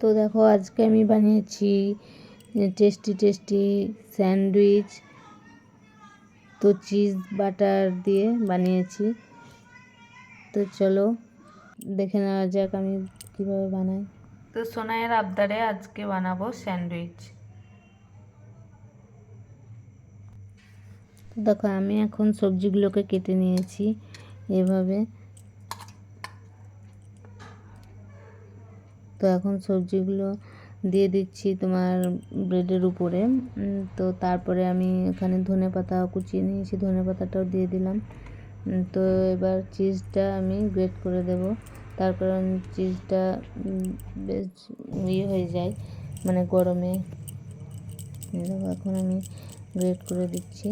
তো দেখো আজকে আমি বানিয়েছি টেস্টি টেস্টি স্যান্ডউইচ। তো চিজ বাটার দিয়ে বানিয়েছি। তো চলো দেখে নেওয়া যাক আমি কীভাবে বানাই। তো সোনাইয়ের আবদারে আজকে বানাবো স্যান্ডউইচ। তো দেখো আমি এখন সবজিগুলোকে কেটে নিয়েছি এভাবে। তো এখন সবজিগুলো দিয়ে দিচ্ছি তোমার ব্রেডের উপরে। তো তারপরে আমি এখানে ধনেপাতা কুচিয়ে নিয়েছি, ধনেপাতাটাও দিয়ে দিলাম। তো এবার চিজটা আমি গ্রেট করে দেব, তার কারণ চিজটা বেশ ইয়ে হয়ে যায় মানে গরমে। দেখো এখন আমি গ্রেট করে দিচ্ছি।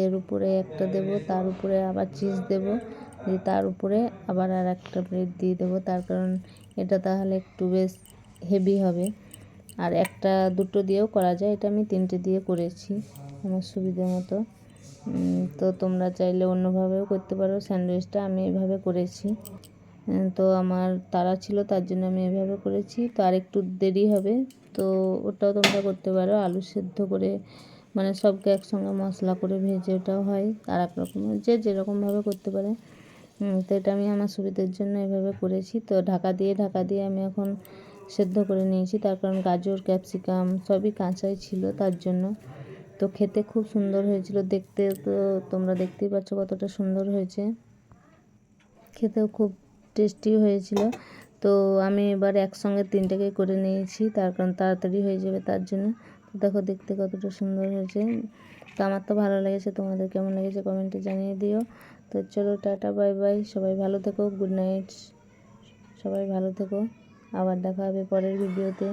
এর উপরে একটা দেব, তার উপরে আবার চিজ দেব, দিয়ে তার উপরে আবার আর একটা ব্রেড দিয়ে দেবো, তার কারণ এটা তাহলে একটু বেশ হেভি হবে। আর একটা দুটো দিয়েও করা যায়, এটা আমি 3টে দিয়ে করেছি আমার সুবিধে মতো। তো তোমরা চাইলে অন্যভাবেও করতে পারো স্যান্ডউইচটা, আমি এভাবে করেছি। তো আমার তাড়া ছিল তার জন্য আমি এভাবে করেছি। তো আর একটু দেরি হবে, তো ওটাও তোমরা করতে পারো আলু সেদ্ধ করে, মানে সবকে একসঙ্গে মশলা করে ভেজে, ওটাও হয় আর এক রকমের, যে যেরকমভাবে করতে পারে। তো এটা আমি আমার সুবিধার জন্য এভাবে করেছি। তো ঢাকা দিয়ে আমি এখন সেদ্ধ করে নিয়েছি, তার কারণ গাজর ক্যাপসিকাম সবই কাঁচাই ছিল তার জন্য। তো খেতে খুব সুন্দর হয়েছিল দেখতে, তো তোমরা দেখতেই পাচ্ছ কতটা সুন্দর হয়েছে, খেতেও খুব টেস্টি হয়েছিল। তো আমি এবার একসঙ্গে 3টেকে করে নিয়েছি, তার কারণ তাড়াতাড়ি হয়ে যাবে তার জন্য। তো দেখো দেখতে কতটা সুন্দর হয়েছে। তো আমার তো ভালো লেগেছে, তোমাদের কেমন লেগেছে কমেন্টে জানিয়ে দিও। তো চলো টাটা বাই বাই, সবাই ভালো থেকো, গুড নাইট, সবাই ভালো থেকো, আবার দেখা হবে পরের ভিডিওতে।